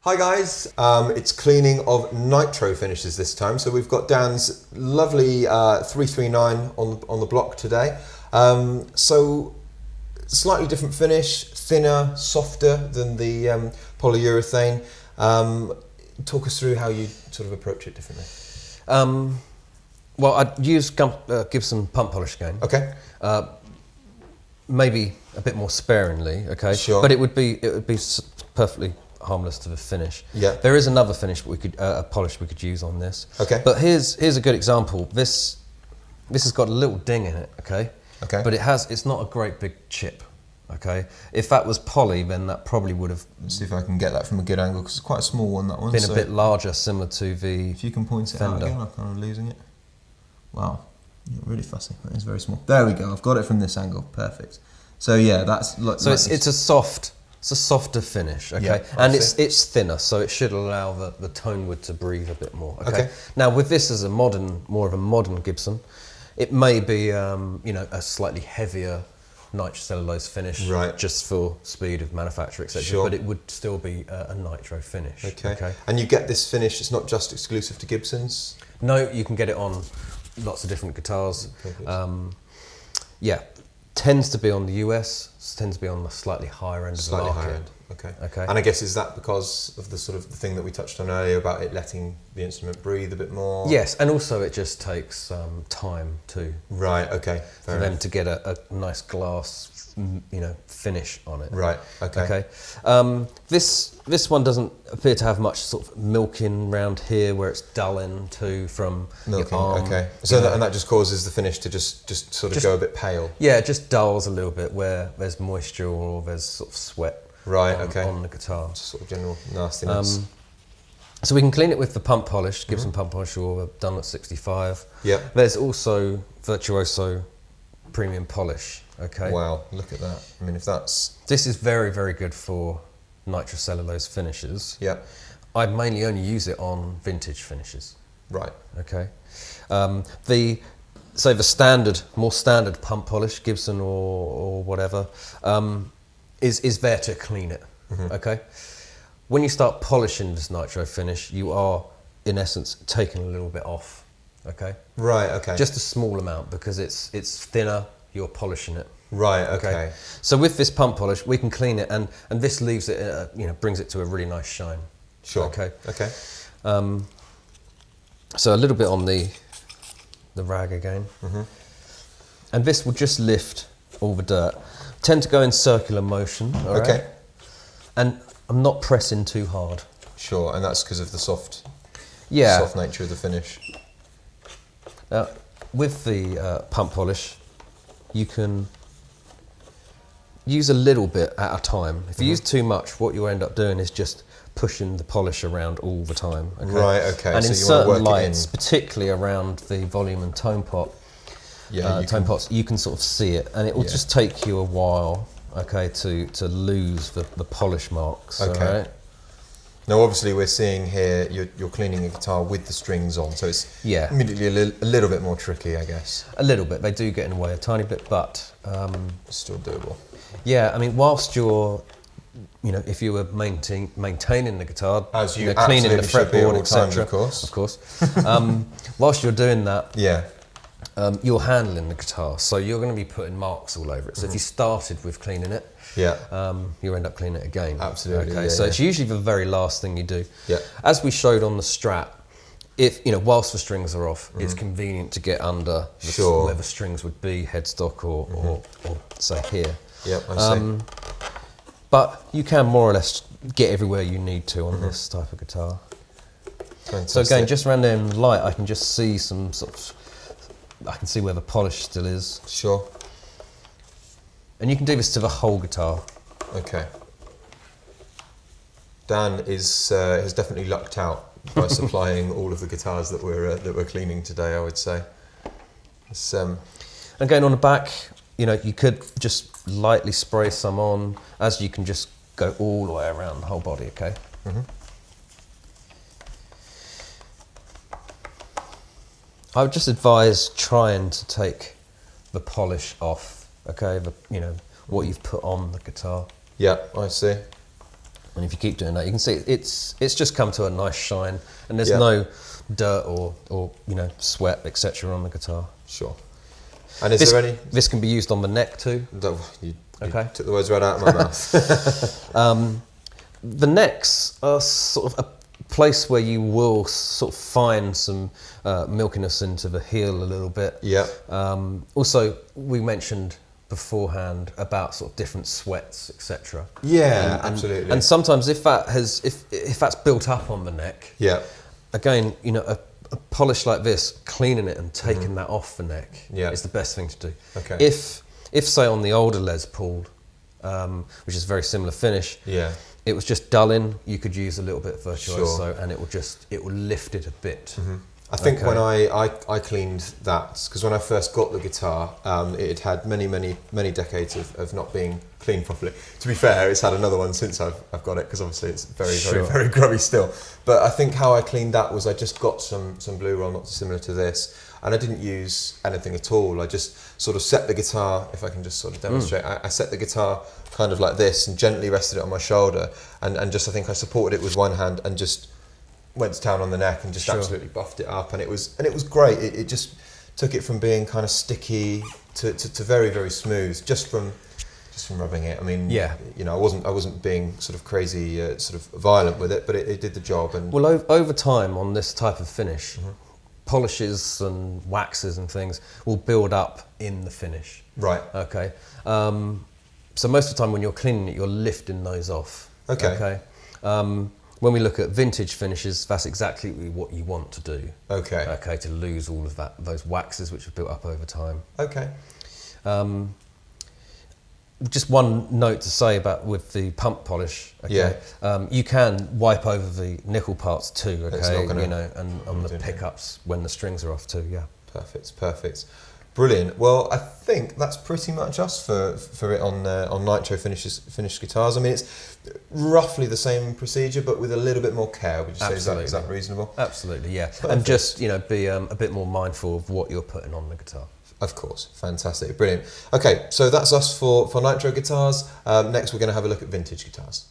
Hi guys, it's cleaning of Nitro finishes this time. So we've got Dan's lovely 339 on the block today. So slightly different finish, thinner, softer than the polyurethane. Talk us through how you sort of approach it differently. Well, I'd use Gibson pump polish again. Okay. Maybe a bit more sparingly, okay? Sure. But it would be perfectly harmless to the finish. Yeah. There is another finish we could a polish we could use on this. Okay. But here's a good example. This has got a little ding in it, okay? Okay. But it's not a great big chip, okay? If that was poly, then that probably would have Let's see if I can get that from a good angle because it's quite a small one, that one. been a bit larger, similar to the If you can point it Fender. out again, I'm kind of losing it. Wow, you're really fussy. That is very small. There we go. I've got it from this angle. Perfect. So yeah, that's So it's a softer finish, okay, Yeah, and see. it's thinner, so it should allow the tone wood to breathe a bit more. Okay. Now with this as more of a modern Gibson, it may be a slightly heavier nitrocellulose finish, Right. just for speed of manufacture, etc. Sure. But it would still be a nitro finish. Okay. And you get this finish. It's not just exclusive to Gibsons. No, you can get it on lots of different guitars. Perfect. Yeah, tends to be on the US, tends to be on the slightly higher end of the market. Higher end. Okay. Okay. And I guess is that because of the sort of the thing that we touched on earlier about it letting the instrument breathe a bit more? Yes, and also it just takes time too. Right. Okay. For them to get a nice glass, finish on it. Right. Okay. Okay. This one doesn't appear to have much sort of milking around here, where it's dulling too from Milking. your arm. Okay. So that just causes the finish to just sort of go a bit pale. Yeah, it just dulls a little bit where there's moisture or there's sort of sweat. Right. On the guitar. Just sort of general nastiness. So we can clean it with the pump polish, Gibson pump polish, or done at 65. Yeah. There's also Virtuoso premium polish. Okay. Wow. Look at that. I mean, if that's This is very, very good for nitrocellulose finishes. yeah. I mainly only use it on vintage finishes. Right. Okay. The more standard pump polish, Gibson or whatever, is there to clean it. Okay. When you start polishing this nitro finish, you are in essence taking a little bit off. Okay. Right. Okay. Just a small amount because it's thinner. You're polishing it. right. Okay. So with this pump polish, we can clean it, and this leaves it, brings it to a really nice shine. Sure. Okay. Okay. So a little bit on the rag again, and this will just lift all the dirt. Tend to go in circular motion. All right? Okay. And I'm not pressing too hard. Sure. And that's because of the soft nature of the finish. Now, with the pump polish, you can use a little bit at a time. If you use too much, what you end up doing is just pushing the polish around all the time. Okay? Right. Okay. And so in you want to certain work lights, it in. particularly around the volume and tone pot, tone pots, you can sort of see it, and it will just take you a while, okay, to lose the polish marks. Okay. All right? Now, obviously, we're seeing here you're cleaning a guitar with the strings on, so it's immediately a little bit more tricky, I guess. A little bit. They do get in the way a tiny bit, but It's still doable. yeah. I mean, whilst you're, if you were maintaining the guitar, As you cleaning the absolutely should be all fretboard, the time, etc. of course. Whilst you're doing that, Yeah. you're handling the guitar, so you're going to be putting marks all over it. So if you started with cleaning it, Yeah. you end up cleaning it again. Absolutely, Okay, yeah, so yeah. it's usually the very last thing you do. Yeah. As we showed on the Strat, if whilst the strings are off, it's convenient to get under where the strings would be, headstock or say here. Yep. I see. But you can more or less get everywhere you need to on this type of guitar. Fantastic. So again, just around there in the light, I can just see I can see where the polish still is. Sure. And you can do this to the whole guitar. Okay. Dan has definitely lucked out by supplying all of the guitars that we're cleaning today, I would say. It's, Again, on the back, you could just lightly spray some on, as you can just go all the way around the whole body, okay? I would just advise trying to take the polish off, okay? What you've put on the guitar. yeah, I see. And if you keep doing that, you can see it's just come to a nice shine, and there's Yeah. no dirt or sweat, etc. on the guitar. Sure. And is there any? This can be used on the neck too. You Okay. took the words right out of my mouth. The necks are sort of a place where you will sort of find some milkiness into the heel a little bit. Yeah. Also, we mentioned beforehand about sort of different sweats, etc. Yeah, absolutely. And sometimes if that's built up on the neck, Yeah. again, a polish like this, cleaning it and taking that off the neck is the best thing to do. Okay. If say on the older Les Paul, which is a very similar finish, Yeah. it was just dulling, you could use a little bit of virtuoso, Sure. and it will lift it a bit. I think when I cleaned that, because when I first got the guitar, it had many decades of not being cleaned properly. To be fair, it's had another one since I've got it, because obviously it's very grubby still. But I think how I cleaned that was I just got some Blue Roll, not dissimilar to this, and I didn't use anything at all. I just sort of set the guitar, if I can just sort of demonstrate, I set the guitar kind of like this and gently rested it on my shoulder, and just I think I supported it with one hand and just went to town on the neck and just absolutely buffed it up, and it was great. It just took it from being kind of sticky to very smooth just from rubbing it. I mean, I wasn't being sort of crazy, sort of violent with it, but it did the job. And well, over time on this type of finish, polishes and waxes and things will build up in the finish. Right. Okay. So most of the time when you're cleaning it, you're lifting those off. Okay. Okay. When we look at vintage finishes, that's exactly what you want to do. Okay. Okay, to lose all of those waxes which have built up over time. Okay. Just one note to say about with the pump polish. Okay, you can wipe over the nickel parts too. Okay, It's not gonna, and on the pickups when the strings are off too. Yeah. Perfect. Brilliant. Well, I think that's pretty much us for it on Nitro finished guitars. I mean, it's roughly the same procedure, but with a little bit more care. Would you say is that reasonable? Absolutely, yeah. Perfect. And just be a bit more mindful of what you're putting on the guitar. Of course, fantastic, brilliant. Okay, so that's us for Nitro guitars. Next, we're going to have a look at vintage guitars.